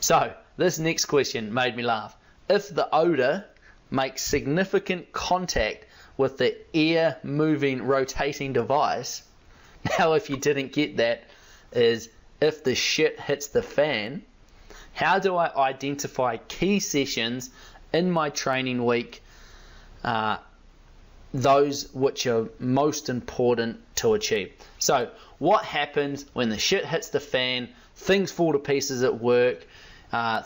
So this next question made me laugh. If the odor makes significant contact with the air moving rotating device, now if you didn't get that, is if the shit hits the fan, how do I identify key sessions in my training week, those which are most important to achieve? So what happens when the shit hits the fan, things fall to pieces at work,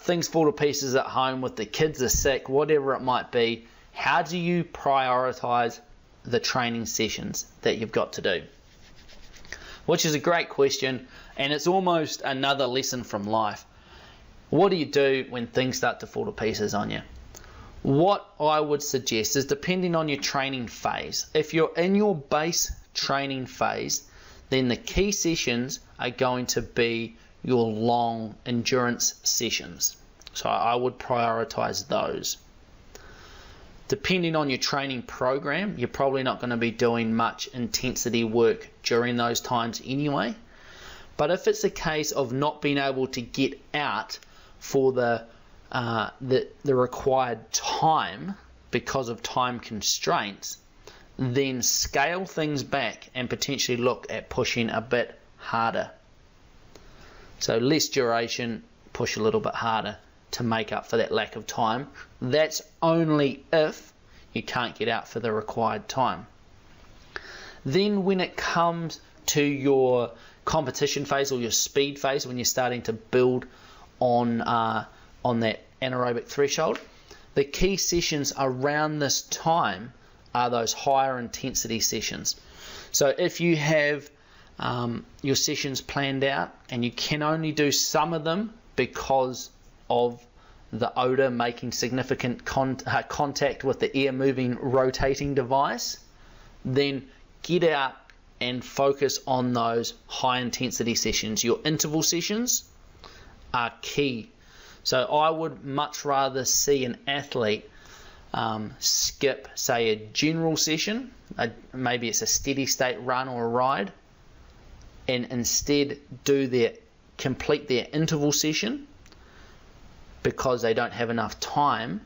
things fall to pieces at home with the kids are sick, whatever it might be? How do you prioritize the training sessions that you've got to do? Which is a great question, and it's almost another lesson from life. What do you do when things start to fall to pieces on you? What I would suggest is, depending on your training phase, if you're in your base training phase, then the key sessions are going to be your long endurance sessions. So I would prioritize those. Depending on your training program, you're probably not going to be doing much intensity work during those times anyway. But if it's a case of not being able to get out for the required time because of time constraints, then scale things back and potentially look at pushing a bit harder. So less duration, push a little bit harder to make up for that lack of time. That's only if you can't get out for the required time. Then when it comes to your competition phase or your speed phase, when you're starting to build on that anaerobic threshold, the key sessions around this time are those higher intensity sessions. So if you have your sessions planned out and you can only do some of them because of the odor making significant contact with the air moving rotating device, then get out and focus on those high intensity sessions. Your interval sessions are key. So I would much rather see an athlete skip, say, a general session, maybe it's a steady state run or a ride, and instead complete their interval session because they don't have enough time,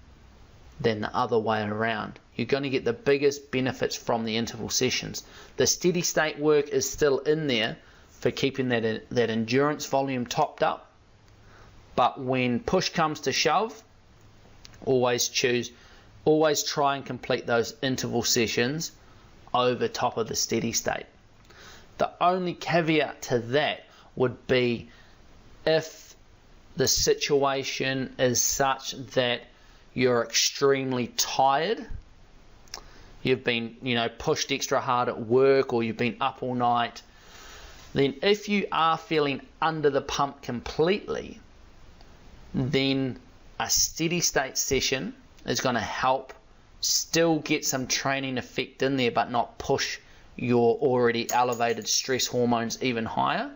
than the other way around. You're going to get the biggest benefits from the interval sessions. The steady state work is still in there for keeping that endurance volume topped up, but when push comes to shove, always try and complete those interval sessions over top of the steady state. The only caveat to that would be if the situation is such that you're extremely tired, you've been pushed extra hard at work, or you've been up all night, then if you are feeling under the pump completely, then a steady state session is going to help still get some training effect in there, but not push your already elevated stress hormones even higher.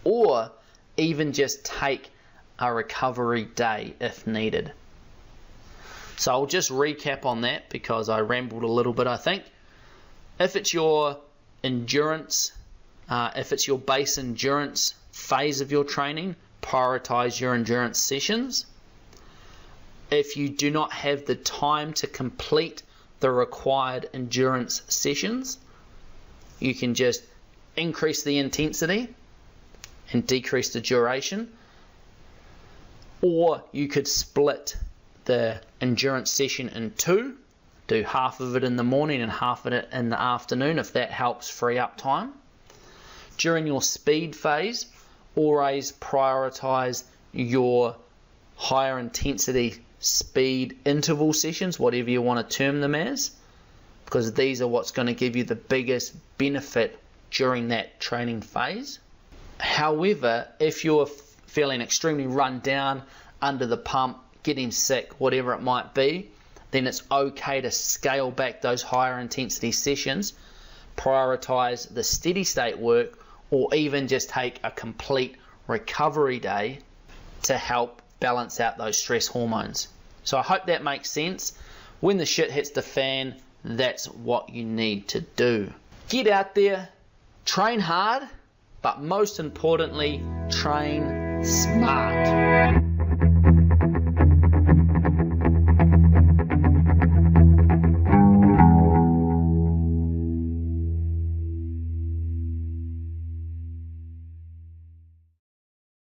Or even just take a recovery day if needed. So I'll just recap on that because I rambled a little bit, I think. If it's your endurance, if it's your base endurance phase of your training, prioritize your endurance sessions. If you do not have the time to complete the required endurance sessions, you can just increase the intensity and decrease the duration. Or you could split the endurance session in two, do half of it in the morning and half of it in the afternoon if that helps free up time. During your speed phase, always prioritize your higher intensity speed interval sessions, whatever you want to term them as, because these are what's going to give you the biggest benefit during that training phase. However, if you're feeling extremely run down, under the pump, getting sick, whatever it might be, then it's okay to scale back those higher intensity sessions, prioritize the steady state work, or even just take a complete recovery day to help balance out those stress hormones. So I hope that makes sense. When the shit hits the fan, that's what you need to do. Get out there, train hard, but most importantly, train smart.